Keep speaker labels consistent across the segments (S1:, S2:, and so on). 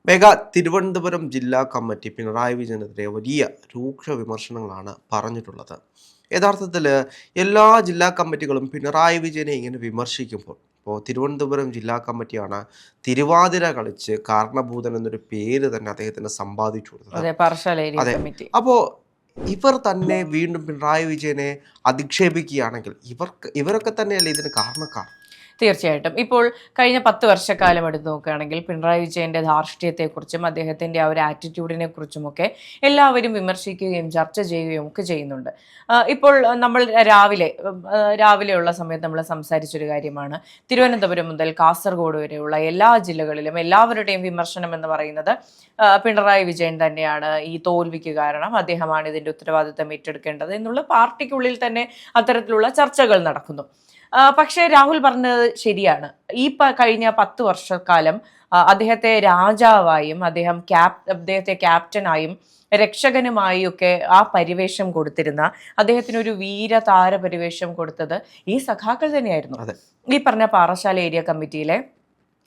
S1: Mega Thiruvananthapuram ജില്ലാ committee Pinarayi വിജയനെതിരെ വലിയ രൂക്ഷ വിമർശനങ്ങളാണ് പറഞ്ഞിട്ടുള്ളത്. യഥാർത്ഥത്തിൽ എല്ലാ ജില്ലാ കമ്മിറ്റികളും പിണറായി വിജയനെ ഇങ്ങനെ വിമർശിക്കുമ്പോൾ ഇപ്പോൾ തിരുവനന്തപുരം ജില്ലാ കമ്മിറ്റിയാണ് തിരുവാതിര കളിച്ച് കാരണഭൂതൻ എന്നൊരു പേര് തന്നെ അദ്ദേഹത്തിന് സമ്പാദിച്ചു കൊടുത്തത്. അതെ, അപ്പോൾ ഇവർ തന്നെ വീണ്ടും പിണറായി വിജയനെ അധിക്ഷേപിക്കുകയാണെങ്കിൽ ഇവരൊക്കെ തന്നെയല്ലേ ഇതിന് കാരണക്കാർ?
S2: തീർച്ചയായിട്ടും. ഇപ്പോൾ കഴിഞ്ഞ 10 വർഷക്കാലം എടുത്ത് നോക്കുകയാണെങ്കിൽ പിണറായി വിജയന്റെ ധാർഷ്ട്യത്തെക്കുറിച്ചും അദ്ദേഹത്തിന്റെ ആ ഒരു ആറ്റിറ്റ്യൂഡിനെ കുറിച്ചുമൊക്കെ എല്ലാവരും വിമർശിക്കുകയും ചർച്ച ചെയ്യുകയും ഒക്കെ ചെയ്യുന്നുണ്ട്. ഇപ്പോൾ നമ്മൾ രാവിലെയുള്ള സമയത്ത് നമ്മൾ സംസാരിച്ചൊരു കാര്യമാണ്, തിരുവനന്തപുരം മുതൽ കാസർഗോഡ് വരെയുള്ള എല്ലാ ജില്ലകളിലും എല്ലാവരുടെയും വിമർശനം എന്ന് പറയുന്നത് പിണറായി വിജയൻ തന്നെയാണ് ഈ തോൽവിക്ക് കാരണം, അദ്ദേഹമാണ് ഇതിന്റെ ഉത്തരവാദിത്തം ഏറ്റെടുക്കേണ്ടത് എന്നുള്ള പാർട്ടിക്കുള്ളിൽ തന്നെ അത്തരത്തിലുള്ള ചർച്ചകൾ നടക്കുന്നു. പക്ഷേ രാഹുൽ പറഞ്ഞത് ശരിയാണ്. ഈ കഴിഞ്ഞ 10 വർഷക്കാലം അദ്ദേഹത്തെ രാജാവായും അദ്ദേഹത്തെ ക്യാപ്റ്റനായും രക്ഷകനുമായി ഒക്കെ ആ പരിവേഷം കൊടുത്തിരുന്ന, അദ്ദേഹത്തിന് ഒരു വീരതാര പരിവേഷം കൊടുത്തത് ഈ സഖാക്കൾ തന്നെയായിരുന്നു. ഈ പറഞ്ഞ പാറശാല ഏരിയ കമ്മിറ്റിയിലെ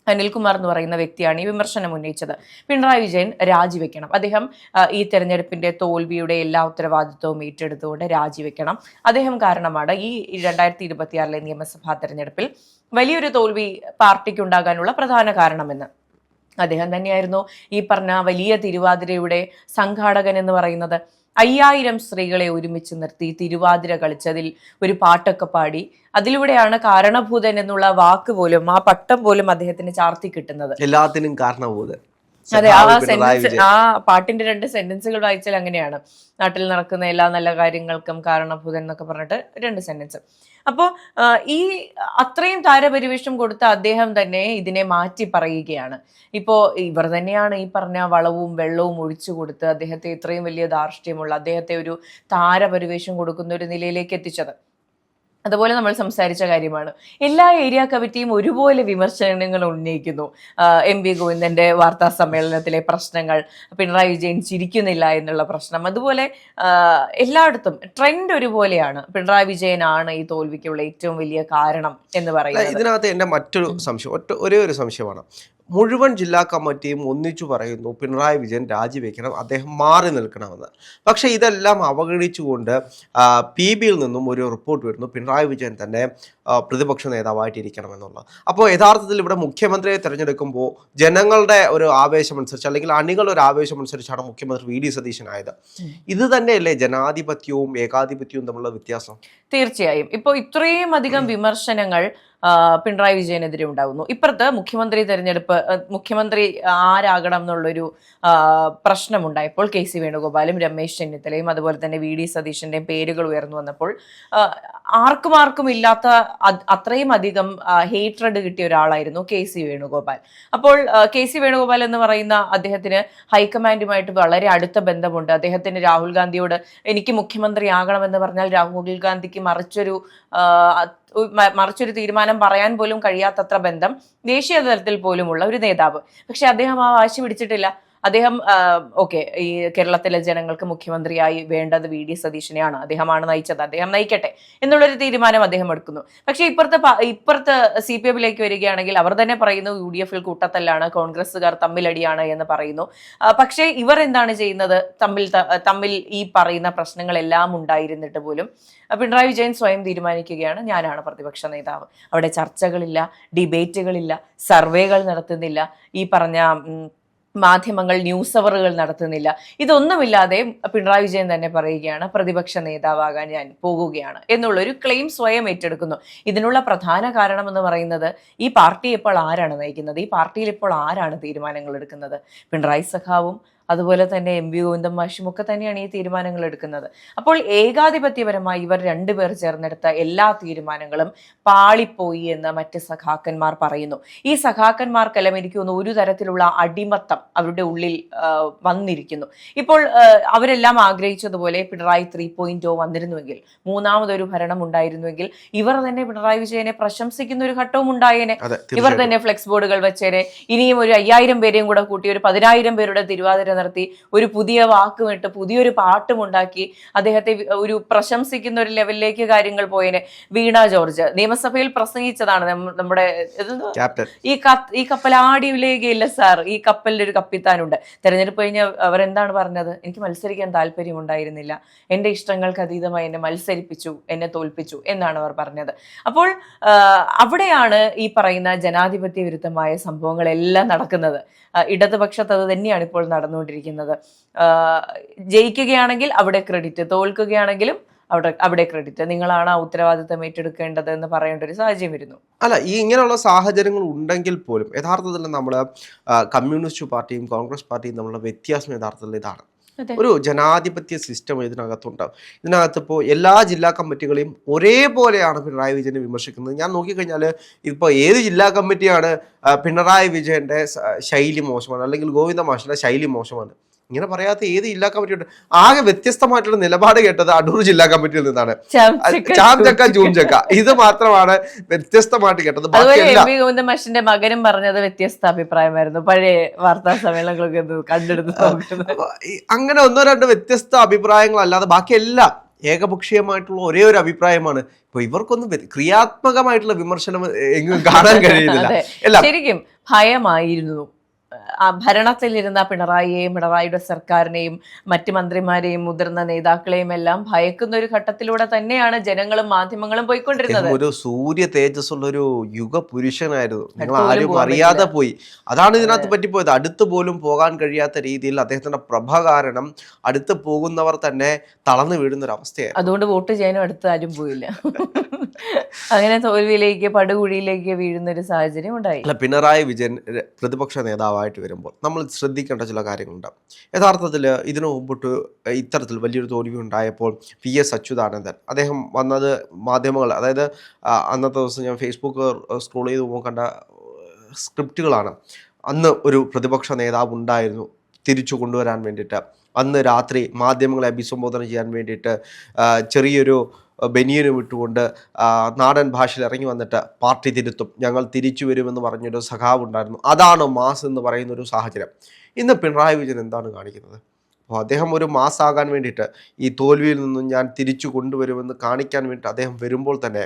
S2: അനിൽകുമാർ എന്ന് പറയുന്ന വ്യക്തിയാണ് ഈ വിമർശനം ഉന്നയിച്ചത്. പിണറായി വിജയൻ രാജിവെക്കണം, അദ്ദേഹം ഈ തെരഞ്ഞെടുപ്പിന്റെ തോൽവിയുടെ എല്ലാ ഉത്തരവാദിത്വവും ഏറ്റെടുത്തുകൊണ്ട് രാജിവെക്കണം, അദ്ദേഹം കാരണമാണ് ഈ 2026 നിയമസഭാ തെരഞ്ഞെടുപ്പിൽ വലിയൊരു തോൽവി പാർട്ടിക്ക് ഉണ്ടാകാനുള്ള പ്രധാന കാരണമെന്ന്. അദ്ദേഹം തന്നെയായിരുന്നു ഈ പറഞ്ഞ വലിയ തിരുവാതിരയുടെ സംഘാടകൻ എന്ന് പറയുന്നത്. 5000 സ്ത്രീകളെ ഒരുമിച്ച് നിർത്തി തിരുവാതിര കളിച്ചതിൽ ഒരു പാട്ടൊക്കെ പാടി, അതിലൂടെയാണ് കാരണഭൂതൻ എന്നുള്ള വാക്ക് പോലും, ആ പട്ടം പോലും അദ്ദേഹത്തിന് ചാർത്തി കിട്ടുന്നത്.
S1: എല്ലാത്തിനും കാരണഭൂതൻ.
S2: അതെ, ആ പാട്ടിന്റെ 2 സെന്റൻസുകൾ വായിച്ചാൽ അങ്ങനെയാണ്, നാട്ടിൽ നടക്കുന്ന എല്ലാ നല്ല കാര്യങ്ങൾക്കും കാരണഭൂതൻ എന്നൊക്കെ പറഞ്ഞിട്ട് 2 സെന്റൻസ്. അപ്പോൾ ഈ അത്രയും താരപരിവേഷം കൊടുത്ത അദ്ദേഹം തന്നെ ഇതിനെ മാറ്റി പറയുകയാണ്. ഇപ്പോൾ ഇവർ തന്നെയാണ് ഈ പറഞ്ഞ വളവും വെള്ളവും ഒഴിച്ചു കൊടുത്ത് അദ്ദേഹത്തെ ഇത്രയും വലിയ ധാർഷ്ട്യമുള്ള അദ്ദേഹത്തെ ഒരു താരപരിവേഷം കൊടുക്കുന്ന ഒരു നിലയിലേക്ക് എത്തിച്ചത്. അതുപോലെ നമ്മൾ സംസാരിച്ച കാര്യമാണ്, എല്ലാ ഏരിയ കമ്മിറ്റിയും ഒരുപോലെ വിമർശനങ്ങൾ ഉന്നയിക്കുന്നു. MP ഗോവിന്ദന്റെ വാർത്താ സമ്മേളനത്തിലെ പ്രശ്നങ്ങൾ, പിണറായി വിജയൻ ചിരിക്കുന്നില്ല എന്നുള്ള പ്രശ്നം, അതുപോലെ എല്ലായിടത്തും ട്രെൻഡ് ഒരുപോലെയാണ്, പിണറായി വിജയനാണ് ഈ തോൽവിക്കുള്ള ഏറ്റവും വലിയ കാരണം എന്ന് പറയുന്നത്.
S1: ഇതിനകത്ത് എൻ്റെ മറ്റൊരു സംശയം, ഒരേ ഒരു സംശയമാണ്. മുഴുവൻ ജില്ലാ കമ്മിറ്റിയും ഒന്നിച്ചു പറയുന്നു പിണറായി വിജയൻ രാജിവെക്കണം, അദ്ദേഹം മാറി നിൽക്കണമെന്ന്. പക്ഷേ ഇതെല്ലാം അവഗണിച്ചുകൊണ്ട് PB യിൽ നിന്നും ഒരു റിപ്പോർട്ട് വരുന്നു, പിണറായി വിജയൻ തന്നെ പ്രതിപക്ഷ നേതാവായിട്ടിരിക്കണമെന്നുള്ളത്. അപ്പോൾ യഥാർത്ഥത്തിൽ ഇവിടെ മുഖ്യമന്ത്രിയെ തിരഞ്ഞെടുക്കുമ്പോൾ ജനങ്ങളുടെ ഒരു ആവേശമനുസരിച്ച്, അല്ലെങ്കിൽ അണികളുടെ ഒരു ആവേശമനുസരിച്ചാണ് മുഖ്യമന്ത്രി VD സതീശനായത്. ഇത് തന്നെയല്ലേ ജനാധിപത്യവും ഏകാധിപത്യവും തമ്മിലുള്ള വ്യത്യാസം?
S2: തീർച്ചയായും. ഇപ്പോൾ ഇത്രയും അധികം വിമർശനങ്ങൾ പിണറായി വിജയനെതിരെ ഉണ്ടാകുന്നു. ഇപ്പുറത്ത് മുഖ്യമന്ത്രി ആരാകണം എന്നുള്ളൊരു പ്രശ്നമുണ്ടായപ്പോൾ KC വേണുഗോപാലും രമേശ് ചെന്നിത്തലയും അതുപോലെ തന്നെ VD സതീശന്റെയും പേരുകൾ ഉയർന്നു വന്നപ്പോൾ ആർക്കും ഇല്ലാത്ത അത്രയും അധികം ഹേറ്റ്രഡ് കിട്ടിയ ഒരാളായിരുന്നു KC വേണുഗോപാൽ. അപ്പോൾ KC വേണുഗോപാൽ എന്ന് പറയുന്ന അദ്ദേഹത്തിന് ഹൈക്കമാൻഡുമായിട്ട് വളരെ അടുത്ത ബന്ധമുണ്ട്. അദ്ദേഹത്തിന് രാഹുൽ ഗാന്ധിയോട് എനിക്ക് മുഖ്യമന്ത്രി ആകണമെന്ന് പറഞ്ഞാൽ രാഹുൽ ഗാന്ധിക്ക് മറിച്ചൊരു തീരുമാനം പറയാൻ പോലും കഴിയാത്തത്ര ബന്ധം ദേശീയ തലത്തിൽ പോലുമുള്ള ഒരു നേതാവ്. പക്ഷെ അദ്ദേഹം ആ വാശി പിടിച്ചിട്ടില്ല. അദ്ദേഹം ഈ കേരളത്തിലെ ജനങ്ങൾക്ക് മുഖ്യമന്ത്രിയായി വേണ്ടത് VD സതീശനെയാണ്, അദ്ദേഹമാണ് നയിച്ചത്, അദ്ദേഹം നയിക്കട്ടെ എന്നുള്ളൊരു തീരുമാനം അദ്ദേഹം എടുക്കുന്നു. പക്ഷേ ഇപ്പുറത്ത് CPM-ലേക്ക് വരികയാണെങ്കിൽ അവർ തന്നെ പറയുന്നു UDF-ൽ കൂട്ടത്തല്ലാണ്, കോൺഗ്രസ്സുകാർ തമ്മിലടിയാണ് എന്ന് പറയുന്നു. പക്ഷേ ഇവർ എന്താണ് ചെയ്യുന്നത്? തമ്മിൽ ഈ പറയുന്ന പ്രശ്നങ്ങളെല്ലാം ഉണ്ടായിരുന്നിട്ട് പോലും പിണറായി വിജയൻ സ്വയം തീരുമാനിക്കുകയാണ്, ഞാനാണ് പ്രതിപക്ഷ നേതാവ്. അവിടെ ചർച്ചകളില്ല, ഡിബേറ്റുകളില്ല, സർവേകൾ നടത്തുന്നില്ല, ഈ പറഞ്ഞ മാധ്യമങ്ങൾ ന്യൂസ് അവറുകൾ നടത്തുന്നില്ല. ഇതൊന്നുമില്ലാതെ പിണറായി വിജയൻ തന്നെ പറയുകയാണ്, പ്രതിപക്ഷ നേതാവാകാൻ ഞാൻ പോകുകയാണ് എന്നുള്ളൊരു ക്ലെയിം സ്വയം ഏറ്റെടുക്കുന്നു. ഇതിനുള്ള പ്രധാന കാരണം എന്ന് പറയുന്നത്, ഈ പാർട്ടി ഇപ്പോൾ ആരാണ് നയിക്കുന്നത്? ഈ പാർട്ടിയിൽ ഇപ്പോൾ ആരാണ് തീരുമാനങ്ങൾ എടുക്കുന്നത്? പിണറായി സഖാവും അതുപോലെ തന്നെ MP ഗോവിന്ദൻ മാഷും ഒക്കെ തന്നെയാണ് ഈ തീരുമാനങ്ങൾ എടുക്കുന്നത്. അപ്പോൾ ഏകാധിപത്യപരമായി ഇവർ 2 പേർ ചേർന്നെടുത്ത എല്ലാ തീരുമാനങ്ങളും പാളിപ്പോയി എന്ന് മറ്റ് സഖാക്കന്മാർ പറയുന്നു. ഈ സഖാക്കന്മാർക്കെല്ലാം എനിക്ക് തോന്നുന്നു ഒരു തരത്തിലുള്ള അടിമത്തം അവരുടെ ഉള്ളിൽ വന്നിരിക്കുന്നു. ഇപ്പോൾ അവരെല്ലാം ആഗ്രഹിച്ചതുപോലെ പിണറായി 3.0 വന്നിരുന്നുവെങ്കിൽ, മൂന്നാമതൊരു ഭരണം ഉണ്ടായിരുന്നുവെങ്കിൽ, ഇവർ തന്നെ പിണറായി വിജയനെ പ്രശംസിക്കുന്ന ഒരു ഘട്ടവും ഉണ്ടായേനെ. ഇവർ തന്നെ ഫ്ലെക്സ് ബോർഡുകൾ വെച്ചേനെ, ഇനിയും ഒരു 5000 പേരെയും കൂടെ കൂട്ടി ഒരു 10,000 പേരുടെ തിരുവാതിര നിർത്തി ഒരു പുതിയ വാക്കുമിട്ട് പുതിയൊരു പാട്ടും ഉണ്ടാക്കി അദ്ദേഹത്തെ ഒരു പ്രശംസിക്കുന്ന ഒരു ലെവലിലേക്ക് കാര്യങ്ങൾ പോയതിന്. വീണ ജോർജ് നിയമസഭയിൽ പ്രസംഗിച്ചതാണ് നമ്മുടെ ഈ കപ്പൽ ആടിയിലേക്കില്ല സാർ, ഈ കപ്പലിന്റെ ഒരു കപ്പിത്താനുണ്ട്. തെരഞ്ഞെടുപ്പ് കഴിഞ്ഞ് അവരെന്താണ് പറഞ്ഞത്? എനിക്ക് മത്സരിക്കാൻ താല്പര്യമുണ്ടായിരുന്നില്ല, എന്റെ ഇഷ്ടങ്ങൾക്ക് അതീതമായി എന്നെ മത്സരിപ്പിച്ചു, എന്നെ തോൽപ്പിച്ചു എന്നാണ് അവർ പറഞ്ഞത്. അപ്പോൾ അവിടെയാണ് ഈ പറയുന്ന ജനാധിപത്യ വിരുദ്ധമായ സംഭവങ്ങളെല്ലാം നടക്കുന്നത്. ഇടതുപക്ഷത്ത് അത് തന്നെയാണ് ഇപ്പോൾ നടന്നുകൊണ്ടിരിക്കുന്നത്. ജയിക്കുകയാണെങ്കിൽ അവിടെ ക്രെഡിറ്റ്, തോൽക്കുകയാണെങ്കിലും അവിടെ ക്രെഡിറ്റ്. നിങ്ങളാണ് ആ ഉത്തരവാദിത്തം ഏറ്റെടുക്കേണ്ടത് എന്ന് പറയേണ്ട ഒരു സാഹചര്യം വരുന്നു.
S1: അല്ല, ഈ ഇങ്ങനെയുള്ള സാഹചര്യങ്ങൾ ഉണ്ടെങ്കിൽ പോലും യഥാർത്ഥത്തിൽ നമ്മൾ കമ്മ്യൂണിസ്റ്റ് പാർട്ടിയും കോൺഗ്രസ് പാർട്ടിയും തമ്മിലുള്ള വ്യത്യാസം യഥാർത്ഥത്തിൽ ഇതാണ്. ഒരു ജനാധിപത്യ സിസ്റ്റം ഇതിനകത്തുണ്ട്. ഇതിനകത്തിപ്പോൾ എല്ലാ ജില്ലാ കമ്മിറ്റികളെയും ഒരേപോലെയാണ് പിണറായി വിജയനെ വിമർശിക്കുന്നത്. ഞാൻ നോക്കിക്കഴിഞ്ഞാൽ ഇപ്പോൾ ഏത് ജില്ലാ കമ്മിറ്റിയാണ് പിണറായി വിജയന്റെ ശൈലി മോശമാണ്, അല്ലെങ്കിൽ ഗോവിന്ദ മാഷിന്റെ ശൈലി മോശമാണ്, ഇങ്ങനെ പറയാത്ത ഏത് ജില്ലാ കമ്മിറ്റിയുണ്ട്? ആകെ വ്യത്യസ്തമായിട്ടുള്ള നിലപാട് കേട്ടത് അടൂർ ജില്ലാ കമ്മിറ്റിയിൽ നിന്നാണ്. ചാം ചക്ക ജൂം ചക്ക, ഇത് മാത്രമാണ് വ്യത്യസ്തമായിട്ട് കേട്ടത്.
S2: ഗോവിന്ദ മാഷിന്റെ മകനും പറഞ്ഞത് വ്യത്യസ്ത അഭിപ്രായമായിരുന്നു. പഴയ വാർത്താ സമ്മേളനങ്ങളൊക്കെ കണ്ടെടുത്ത്
S1: അങ്ങനെ ഒന്നോ രണ്ടോ വ്യത്യസ്ത അഭിപ്രായങ്ങളല്ലാതെ ബാക്കിയെല്ലാം ഏകപക്ഷീയമായിട്ടുള്ള ഒരേ ഒരു അഭിപ്രായമാണ്. ഇപ്പൊ ഇവർക്കൊന്നും ക്രിയാത്മകമായിട്ടുള്ള വിമർശനം എങ്ങും കാണാൻ കഴിയുന്നില്ല.
S2: ശരിക്കും ഭയമായിരുന്നു ഭരണത്തിലിരുന്ന പിണറായിയെയും പിണറായിയുടെ സർക്കാരിനെയും മറ്റ് മന്ത്രിമാരെയും മുതിർന്ന നേതാക്കളെയും എല്ലാം ഭയക്കുന്ന ഒരു ഘട്ടത്തിലൂടെ തന്നെയാണ് ജനങ്ങളും മാധ്യമങ്ങളും പോയിക്കൊണ്ടിരുന്നത്.
S1: ഒരു സൂര്യ തേജസ്സുള്ള ഒരു യുഗ പുരുഷനായിരുന്നു. നിങ്ങൾ ആരും അറിയാതെ പോയി. അതാണ് ഇതിനകത്ത് പറ്റിപ്പോയത്. അടുത്ത് പോലും പോകാൻ കഴിയാത്ത രീതിയിൽ അദ്ദേഹത്തിന്റെ പ്രഭ കാരണം അടുത്ത് പോകുന്നവർ തന്നെ തളർന്നു വീഴുന്ന ഒരു അവസ്ഥയായിരുന്നു.
S2: അതുകൊണ്ട് വോട്ട് ചെയ്യാനും അടുത്ത് ആരും പോയില്ല. അങ്ങനെ തോൽവിയിലേക്ക് പടുകുഴിയിലേക്ക് വീഴുന്ന ഒരു സാഹചര്യം ഉണ്ടായി.
S1: അല്ല, പിണറായി വിജയൻ പ്രതിപക്ഷ നേതാവായിട്ട് വരുമ്പോൾ നമ്മൾ ശ്രദ്ധിക്കേണ്ട ചില കാര്യങ്ങളുണ്ട്. യഥാർത്ഥത്തിൽ ഇതിനു മുമ്പിട്ട് ഇത്തരത്തിൽ വലിയൊരു തോൽവി ഉണ്ടായപ്പോൾ PS അച്യുതാനന്ദൻ അദ്ദേഹം വന്നത് മാധ്യമങ്ങൾ, അതായത് അന്നത്തെ ദിവസം ഞാൻ ഫേസ്ബുക്ക് സ്ക്രോൾ ചെയ്ത് നോക്കേണ്ട സ്ക്രിപ്റ്റുകളാണ്. അന്ന് ഒരു പ്രതിപക്ഷ നേതാവ് ഉണ്ടായിരുന്നു തിരിച്ചു കൊണ്ടുവരാൻ വേണ്ടിയിട്ട്. അന്ന് രാത്രി മാധ്യമങ്ങളെ അഭിസംബോധന ചെയ്യാൻ വേണ്ടിയിട്ട് ചെറിയൊരു ബനിയന് വിട്ടുകൊണ്ട് നാടൻ ഭാഷയിൽ ഇറങ്ങി വന്നിട്ട് പാർട്ടി തിരുത്തും, ഞങ്ങൾ തിരിച്ചു വരുമെന്ന് പറഞ്ഞൊരു സഖാവ് ഉണ്ടായിരുന്നു. അതാണ് മാസ് എന്ന് പറയുന്നൊരു സാഹചര്യം. ഇന്ന് പിണറായി വിജയൻ എന്താണ് കാണിക്കുന്നത്? അപ്പോൾ അദ്ദേഹം ഒരു മാസ് ആകാൻ വേണ്ടിയിട്ട് ഈ തോൽവിയിൽ നിന്നും ഞാൻ തിരിച്ചു കൊണ്ടുവരുമെന്ന് കാണിക്കാൻ വേണ്ടിയിട്ട് അദ്ദേഹം വരുമ്പോൾ തന്നെ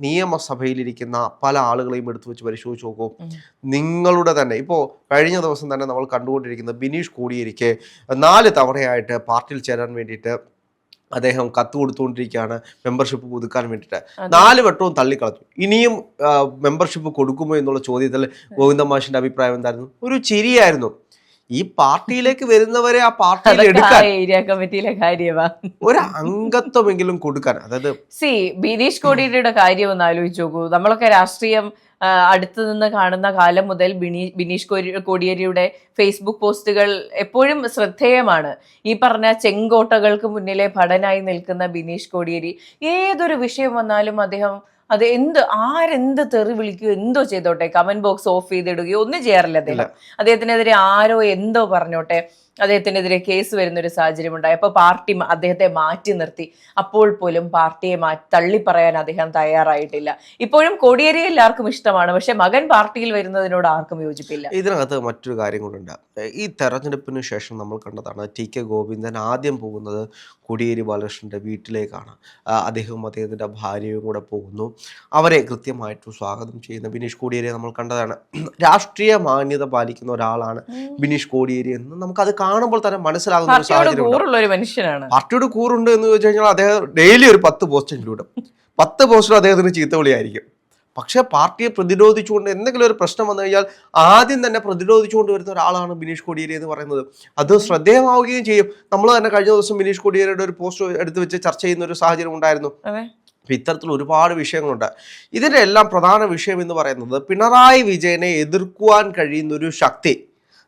S1: നിയമസഭയിലിരിക്കുന്ന പല ആളുകളെയും എടുത്തു വെച്ച് പരിശോധിച്ച് നോക്കൂ. നിങ്ങളുടെ തന്നെ ഇപ്പോൾ കഴിഞ്ഞ ദിവസം തന്നെ നമ്മൾ കണ്ടുകൊണ്ടിരിക്കുന്ന ബിനീഷ് കോടിയേരിക്ക് 4 തവണയായിട്ട് പാർട്ടിയിൽ ചേരാൻ വേണ്ടിയിട്ട് അദ്ദേഹം കത്ത് കൊടുത്തുകൊണ്ടിരിക്കുകയാണ് മെമ്പർഷിപ്പ് പുതുക്കാൻ വേണ്ടിയിട്ട്. 4 വട്ടവും തള്ളിക്കളഞ്ഞു. ഇനിയും മെമ്പർഷിപ്പ് കൊടുക്കുമോ എന്നുള്ള ചോദ്യത്തിൽ ഗോവിന്ദ മാഷിന്റെ അഭിപ്രായം എന്തായിരുന്നു? ഒരു ചിരിയായിരുന്നു. ഈ പാർട്ടിയിലേക്ക് വരുന്നവരെ ആ പാർട്ടിയിൽ എടുക്കാൻ
S2: ഏരിയ കമ്മിറ്റിയിലെ കാര്യമാ
S1: ഒരു അംഗത്വമെങ്കിലും കൊടുക്കാൻ. അതായത്
S2: ബിനീഷ് കോടിയേരിയുടെ കാര്യം ഒന്ന് ആലോചിച്ച് നോക്കൂ. നമ്മളൊക്കെ രാഷ്ട്രീയം അടുത്തു നിന്ന് കാണുന്ന കാലം മുതൽ ബിനീഷ് കോടിയേരിയുടെ ഫേസ്ബുക്ക് പോസ്റ്റുകൾ എപ്പോഴും ശ്രദ്ധേയമാണ്. ഈ പറഞ്ഞ ചെങ്കോട്ടകൾക്ക് മുന്നിലെ ഭടനായി നിൽക്കുന്ന ബിനീഷ് കോടിയേരി ഏതൊരു വിഷയം വന്നാലും അദ്ദേഹം അത് ആരെന്ത് തെറി വിളിക്കുകയോ എന്തോ ചെയ്തോട്ടെ, കമന്റ് ബോക്സ് ഓഫ് ചെയ്തിടുകയോ ഒന്നും ചെയ്യാറില്ല അദ്ദേഹം. അദ്ദേഹത്തിനെതിരെ ആരോ എന്തോ പറഞ്ഞോട്ടെ, അദ്ദേഹത്തിനെതിരെ കേസ് വരുന്ന ഒരു സാഹചര്യം ഉണ്ടായി. അപ്പോൾ പാർട്ടി അദ്ദേഹത്തെ മാറ്റി നിർത്തി. അപ്പോൾ പോലും പാർട്ടിയെ തള്ളിപ്പറയാൻ അദ്ദേഹം തയ്യാറായിട്ടില്ല. ഇപ്പോഴും കോടിയേരിയെ എല്ലാവർക്കും ഇഷ്ടമാണ്, പക്ഷെ മകൻ പാർട്ടിയിൽ വരുന്നതിനോട് ആർക്കും യോജിപ്പില്ല.
S1: ഇതിനകത്ത് മറ്റൊരു കാര്യം കൊണ്ടുണ്ട്. ഈ തെരഞ്ഞെടുപ്പിന് ശേഷം നമ്മൾ കണ്ടതാണ് TK ഗോവിന്ദൻ ആദ്യം പോകുന്നത് കോടിയേരി ബാലകൃഷ്ണന്റെ വീട്ടിലേക്കാണ്. അദ്ദേഹത്തിന്റെ ഭാര്യയും കൂടെ പോകുന്നു. അവരെ കൃത്യമായിട്ട് സ്വാഗതം ചെയ്യുന്ന ബിനീഷ് കോടിയേരിയെ നമ്മൾ കണ്ടതാണ്. രാഷ്ട്രീയ മാന്യത പാലിക്കുന്ന ഒരാളാണ് ബിനീഷ് കോടിയേരി എന്ന് നമുക്കത് കാണുമ്പോൾ തന്നെ മനസ്സിലാകുന്ന ഒരു സാഹചര്യം. പാർട്ടിയുടെ കൂറുണ്ട് എന്ന് ചോദിച്ചു കഴിഞ്ഞാൽ അദ്ദേഹം ഡെയിലി ഒരു 10 പോസ്റ്റെങ്കിലും ഇടും. 10 പോസ്റ്റും അദ്ദേഹത്തിന് ചീത്തവിളിയായിരിക്കും. പക്ഷെ പാർട്ടിയെ പ്രതിരോധിച്ചുകൊണ്ട് എന്തെങ്കിലും ഒരു പ്രശ്നം വന്നു കഴിഞ്ഞാൽ ആദ്യം തന്നെ പ്രതിരോധിച്ചുകൊണ്ട് വരുന്ന ഒരാളാണ് ബിനീഷ് കോടിയേരി എന്ന് പറയുന്നത്. അത് ശ്രദ്ധേയമാവുകയും ചെയ്യും. നമ്മൾ തന്നെ കഴിഞ്ഞ ദിവസം ബിനീഷ് കോടിയേരിയുടെ ഒരു പോസ്റ്റ് എടുത്ത് വെച്ച് ചർച്ച ചെയ്യുന്ന ഒരു സാഹചര്യം ഉണ്ടായിരുന്നു. അപ്പം ഇത്തരത്തിൽ ഒരുപാട് വിഷയങ്ങളുണ്ട്. ഇതിൻ്റെ എല്ലാം പ്രധാന വിഷയം എന്ന് പറയുന്നത് പിണറായി വിജയനെ എതിർക്കുവാൻ കഴിയുന്നൊരു ശക്തി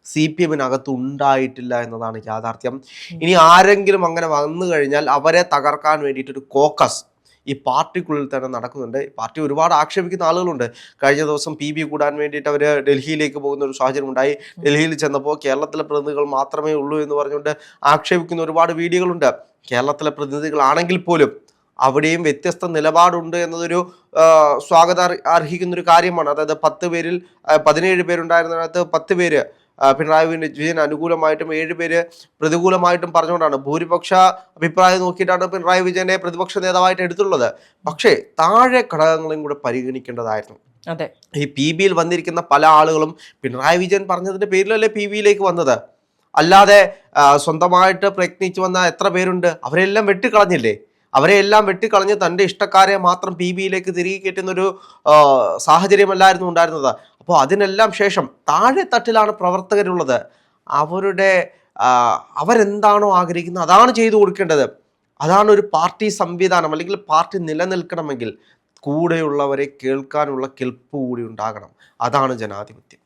S1: CPM-നകത്ത് ഉണ്ടായിട്ടില്ല എന്നതാണ് യാഥാർത്ഥ്യം. ഇനി ആരെങ്കിലും അങ്ങനെ വന്നു കഴിഞ്ഞാൽ അവരെ തകർക്കാൻ വേണ്ടിയിട്ടൊരു കോക്കസ് ഈ പാർട്ടിക്കുള്ളിൽ തന്നെ നടക്കുന്നുണ്ട്. പാർട്ടി ഒരുപാട് ആക്ഷേപിക്കുന്ന ആളുകളുണ്ട്. കഴിഞ്ഞ ദിവസം PB കൂടാൻ വേണ്ടിയിട്ട് അവർ ഡൽഹിയിലേക്ക് പോകുന്ന ഒരു സാഹചര്യം ഉണ്ടായി. ഡൽഹിയിൽ ചെന്നപ്പോൾ കേരളത്തിലെ പ്രതിനിധികൾ മാത്രമേ ഉള്ളൂ എന്ന് പറഞ്ഞുകൊണ്ട് ആക്ഷേപിക്കുന്ന ഒരുപാട് വീഡിയോകളുണ്ട്. കേരളത്തിലെ പ്രതിനിധികളാണെങ്കിൽ പോലും അവിടെയും വ്യത്യസ്ത നിലപാടുണ്ട് എന്നതൊരു സ്വാഗതം അർഹിക്കുന്നൊരു കാര്യമാണ്. അതായത് 10 പേരിൽ 17 പേരുണ്ടായിരുന്നതിനകത്ത് 10 പേര് പിണറായി വിജയൻ അനുകൂലമായിട്ടും 7 പേര് പ്രതികൂലമായിട്ടും പറഞ്ഞുകൊണ്ടാണ് ഭൂരിപക്ഷ അഭിപ്രായം നോക്കിയിട്ടാണ് പിണറായി വിജയനെ പ്രതിപക്ഷ നേതാവായിട്ട് എടുത്തുള്ളത്. പക്ഷേ താഴെ ഘടകങ്ങളും കൂടെ പരിഗണിക്കേണ്ടതായിരുന്നു.
S2: അതെ,
S1: ഈ PBയിൽ വന്നിരിക്കുന്ന പല ആളുകളും പിണറായി വിജയൻ പറഞ്ഞതിന്റെ പേരിലല്ലേ PBയിലേക്ക് വന്നത്. അല്ലാതെ സ്വന്തമായിട്ട് പ്രയത്നിച്ചു വന്ന എത്ര പേരുണ്ട്? അവരെല്ലാം വെട്ടിക്കളഞ്ഞില്ലേ? അവരെല്ലാം വെട്ടിക്കളഞ്ഞ് തൻ്റെ ഇഷ്ടക്കാരെ മാത്രം PBയിലേക്ക് തിരികെ കയറ്റുന്നൊരു സാഹചര്യമല്ലായിരുന്നു ഉണ്ടായിരുന്നത്. അപ്പോൾ അതിനെല്ലാം ശേഷം താഴെ തട്ടിലാണ് പ്രവർത്തകരുള്ളത്. അവരുടെ അവരെന്താണോ ആഗ്രഹിക്കുന്നത് അതാണ് ചെയ്തു കൊടുക്കേണ്ടത്. അതാണ് ഒരു പാർട്ടി സംവിധാനം. അല്ലെങ്കിൽ പാർട്ടി നിലനിൽക്കണമെങ്കിൽ കൂടെയുള്ളവരെ കേൾക്കാനുള്ള കെൽപ്പ് കൂടി ഉണ്ടാകണം. അതാണ് ജനാധിപത്യം.